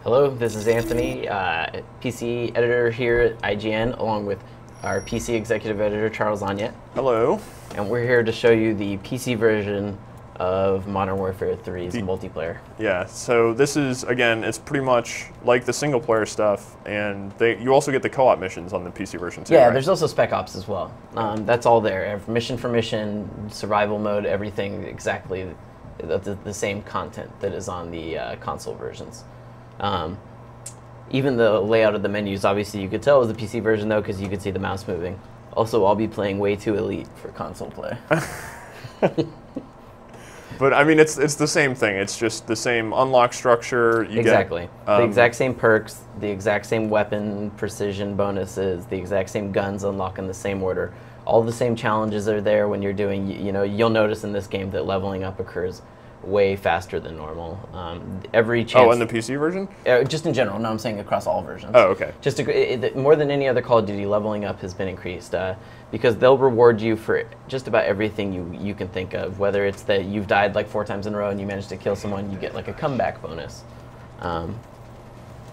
Hello, this is Anthony, PC editor here at IGN, along with our PC executive editor, Charles Onyet. Hello. And we're here to show you the PC version of Modern Warfare 3's multiplayer. Yeah, so this is, again, it's pretty much like the single player stuff, and you also get the co-op missions on the PC version too, Yeah, right? there's also Spec Ops as well. That's all there. Mission for mission, survival mode, everything exactly the same content that is on the console versions. Even the layout of the menus, obviously you could tell it was the PC version though, because you could see the mouse moving. Also, I'll be playing way too elite for console play. But I mean, it's the same thing. It's just the same unlock structure. Exactly. The exact same perks, the exact same weapon precision bonuses, the exact same guns unlock in the same order. All the same challenges are there when you're doing, you'll notice in this game that leveling up occurs way faster than normal. Every chance. Oh, in the PC version? Just in general. No, I'm saying across all versions. Oh, okay. Just more than any other Call of Duty, leveling up has been increased because they'll reward you for just about everything you can think of. Whether it's that you've died like 4 times in a row and you managed to kill someone, you get like a comeback bonus.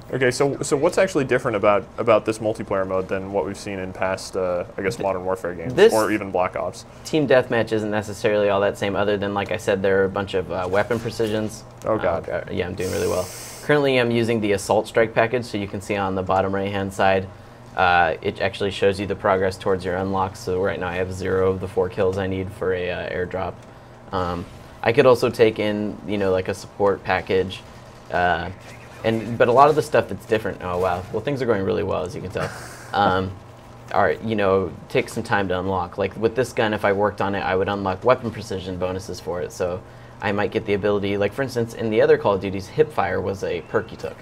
Okay, so what's actually different about this multiplayer mode than what we've seen in past, I guess, Modern Warfare games, or even Black Ops? Team Deathmatch isn't necessarily all that same, other than, like I said, there are a bunch of weapon precisions. Oh, God. Yeah, I'm doing really well. Currently, I'm using the Assault Strike package, so you can see on the bottom right-hand side, it actually shows you the progress towards your unlocks. So right now I have 0 of the 4 kills I need for a airdrop. I could also take in, like a support package, but a lot of the stuff that's different. Oh wow! Well, things are going really well, as you can tell. Take some time to unlock. Like with this gun, if I worked on it, I would unlock weapon precision bonuses for it. So I might get the ability, like for instance, in the other Call of Duties, hipfire was a perk you took.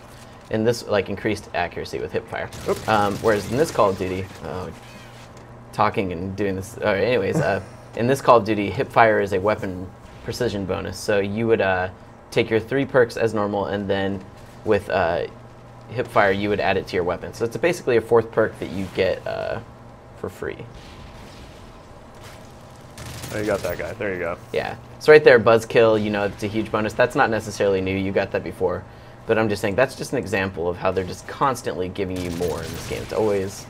And this like increased accuracy with hipfire. Whereas in this Call of Duty, talking and doing this. Anyways, in this Call of Duty, hipfire is a weapon precision bonus. So you would take your 3 perks as normal, and then with hipfire, you would add it to your weapon. So it's basically a 4th perk that you get for free. Oh, you got that guy. There you go. Yeah. So right there, buzzkill, it's a huge bonus. That's not necessarily new. You got that before. But I'm just saying, that's just an example of how they're just constantly giving you more in this game. It's always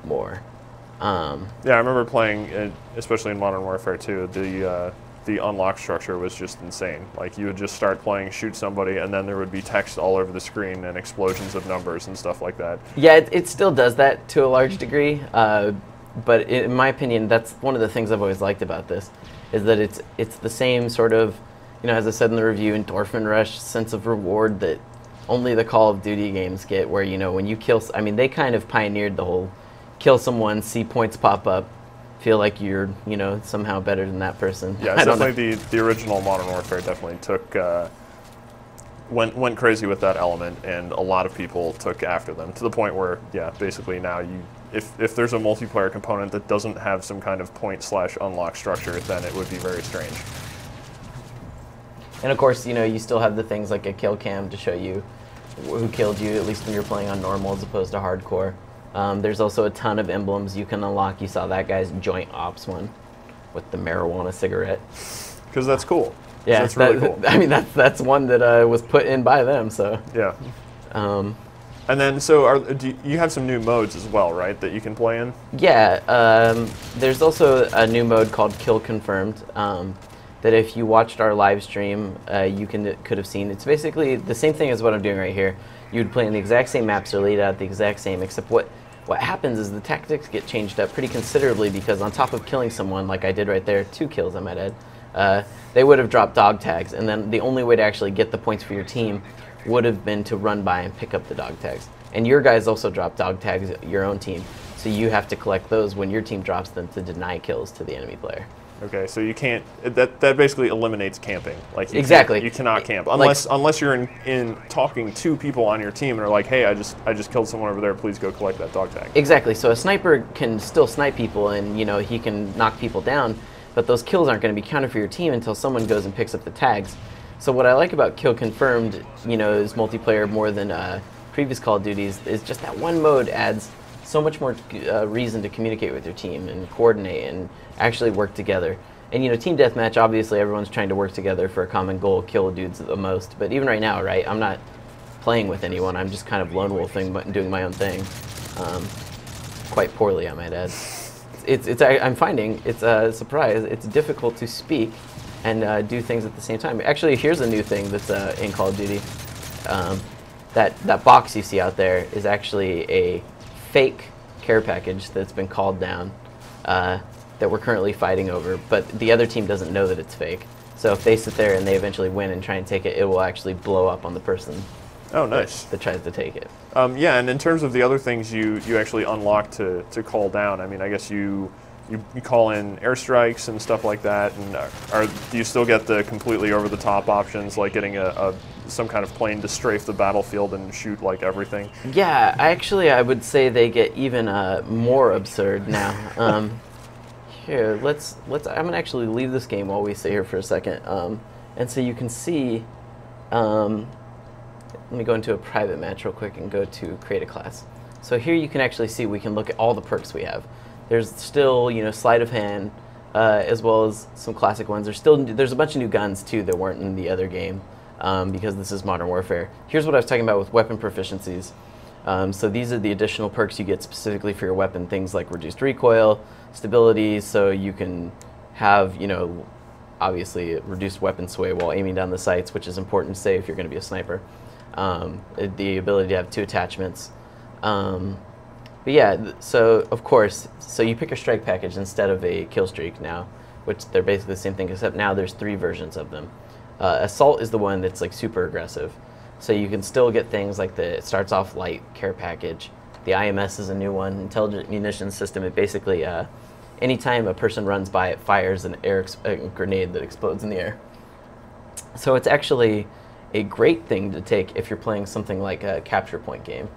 more. Yeah, I remember playing, especially in Modern Warfare 2, the unlock structure was just insane. Like, you would just start playing, shoot somebody, and then there would be text all over the screen and explosions of numbers and stuff like that. Yeah, it still does that to a large degree, but in my opinion, that's one of the things I've always liked about this, is that it's the same sort of, as I said in the review, endorphin rush sense of reward that only the Call of Duty games get, where, when you kill, they kind of pioneered the whole kill someone, see points pop up, feel like you're, somehow better than that person. Yeah, it's definitely the original Modern Warfare definitely took, went crazy with that element, and a lot of people took after them, to the point where, yeah, basically now if there's a multiplayer component that doesn't have some kind of point/unlock structure, then it would be very strange. And of course, you still have the things like a kill cam to show you who killed you, at least when you're playing on normal as opposed to hardcore. There's also a ton of emblems you can unlock. You saw that guy's joint ops one with the marijuana cigarette. Because that's cool. Yeah, that's really cool. That's one that was put in by them. So yeah. And then, so you have some new modes as well, right, that you can play in? Yeah. There's also a new mode called Kill Confirmed. That if you watched our live stream, you could have seen. It's basically the same thing as what I'm doing right here. You would play in the exact same maps, they're laid out the exact same, except what happens is the tactics get changed up pretty considerably, because on top of killing someone, like I did right there, 2 kills I might add, they would have dropped dog tags, and then the only way to actually get the points for your team would have been to run by and pick up the dog tags. And your guys also drop dog tags, your own team, so you have to collect those when your team drops them to deny kills to the enemy player. Okay, so you can't. That basically eliminates camping. Like exactly, you cannot camp unless you're in talking to people on your team and are like, hey, I just killed someone over there. Please go collect that dog tag. Exactly. So a sniper can still snipe people, and he can knock people down, but those kills aren't going to be counted for your team until someone goes and picks up the tags. So what I like about Kill Confirmed, is multiplayer more than previous Call of Duties, is just that one mode adds so much more reason to communicate with your team and coordinate and actually work together. And team deathmatch, obviously everyone's trying to work together for a common goal, kill dudes the most. But even right now, right, I'm not playing with anyone. I'm just kind of lone wolfing, but doing my own thing, quite poorly, I might add. I'm finding it's a surprise. It's difficult to speak and do things at the same time. Actually, here's a new thing that's in Call of Duty. That box you see out there is actually a fake care package that's been called down that we're currently fighting over, but the other team doesn't know that it's fake. So if they sit there and they eventually win and try and take it, it will actually blow up on the person. Oh, nice. That tries to take it. Yeah, and in terms of the other things you actually unlock to call down, I mean, I guess you call in airstrikes and stuff like that, and do you still get the completely over-the-top options, like getting some kind of plane to strafe the battlefield and shoot like everything? Yeah, I would say they get even more absurd now. Here, I'm gonna actually leave this game while we sit here for a second, and so you can see. Let me go into a private match real quick and go to create a class. So here you can actually see we can look at all the perks we have. There's still, sleight of hand, as well as some classic ones. There's a bunch of new guns too that weren't in the other game, because this is Modern Warfare. Here's what I was talking about with weapon proficiencies. So these are the additional perks you get specifically for your weapon, things like reduced recoil, stability, so you can have, obviously reduced weapon sway while aiming down the sights, which is important to say if you're going to be a sniper. The ability to have 2 attachments. But yeah, so of course, so you pick a strike package instead of a kill streak now, which they're basically the same thing, except now there's 3 versions of them. Assault is the one that's like super aggressive. So you can still get things like it starts off light care package. The IMS is a new one, intelligent munitions system. It basically, anytime a person runs by, it fires a grenade that explodes in the air. So it's actually a great thing to take if you're playing something like a capture point game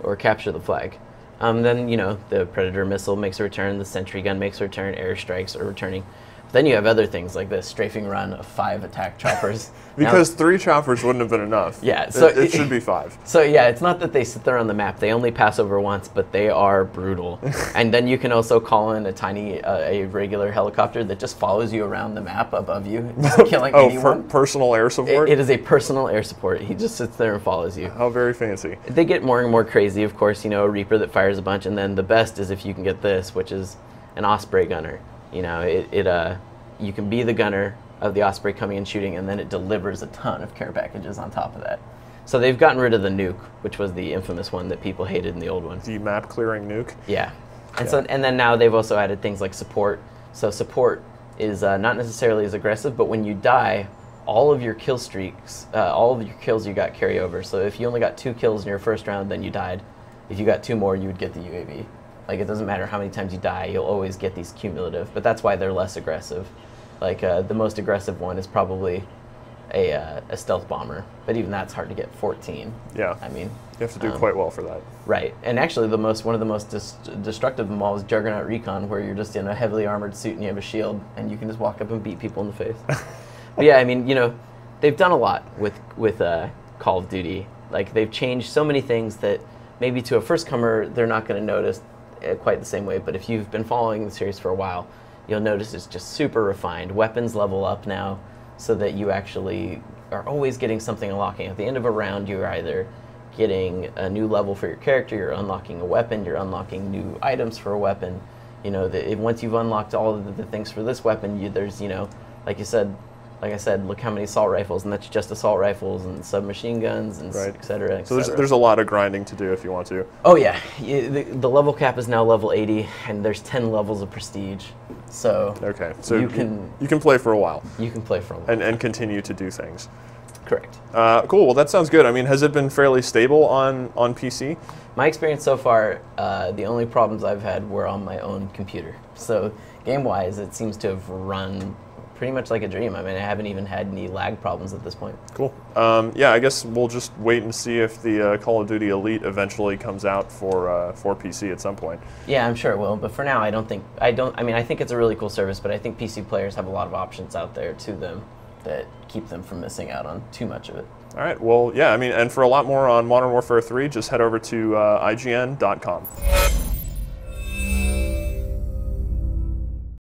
or capture the flag. Then, the Predator missile makes a return, the Sentry gun makes a return, airstrikes are returning. Then you have other things like this strafing run of 5 attack choppers. Because 3 choppers wouldn't have been enough. Yeah, so it should be 5. So yeah, it's not that they sit there on the map. They only pass over once, but they are brutal. And then you can also call in a regular helicopter that just follows you around the map above you, just killing anyone. Personal air support? It is a personal air support. He just sits there and follows you. How very fancy. They get more and more crazy, of course. A Reaper that fires a bunch, and then the best is if you can get this, which is an Osprey gunner. You can be the gunner of the Osprey coming and shooting, and then it delivers a ton of care packages on top of that. So they've gotten rid of the nuke, which was the infamous one that people hated in the old one. The map clearing nuke? Yeah. And then now they've also added things like support. So support is not necessarily as aggressive, but when you die, all of your kill streaks, all of your kills you got carry over. So if you only got 2 kills in your first round, then you died. If you got 2 more, you would get the UAV. Like, it doesn't matter how many times you die, you'll always get these cumulative, but that's why they're less aggressive. Like, the most aggressive one is probably a stealth bomber, but even that's hard to get 14. Yeah. I mean, you have to do quite well for that. Right. And actually one of the most destructive of them all is Juggernaut Recon, where you're just in a heavily armored suit and you have a shield and you can just walk up and beat people in the face. But yeah, I mean, they've done a lot with Call of Duty. Like, they've changed so many things that maybe to a first comer they're not going to notice quite the same way, but if you've been following the series for a while, you'll notice it's just super refined. Weapons level up now so that you actually are always getting something unlocking. At the end of a round, you're either getting a new level for your character, you're unlocking a weapon, you're unlocking new items for a weapon. Once you've unlocked all of the things for this weapon, there's, like I said, look how many assault rifles, and that's just assault rifles and submachine guns and right. et cetera, et So cetera. there's a lot of grinding to do if you want to. Oh yeah, the level cap is now level 80, and there's 10 levels of prestige. So okay, so you can play for a while. You can play for a while and continue to do things. Correct. Cool. Well, that sounds good. I mean, has it been fairly stable on PC? My experience so far, the only problems I've had were on my own computer. So game-wise, it seems to have run pretty much like a dream. I mean, I haven't even had any lag problems at this point. Cool. Yeah, I guess we'll just wait and see if the Call of Duty Elite eventually comes out for PC at some point. Yeah, I'm sure it will. But for now, I think it's a really cool service, but I think PC players have a lot of options out there to them that keep them from missing out on too much of it. All right. Well, yeah, I mean, and for a lot more on Modern Warfare 3, just head over to IGN.com.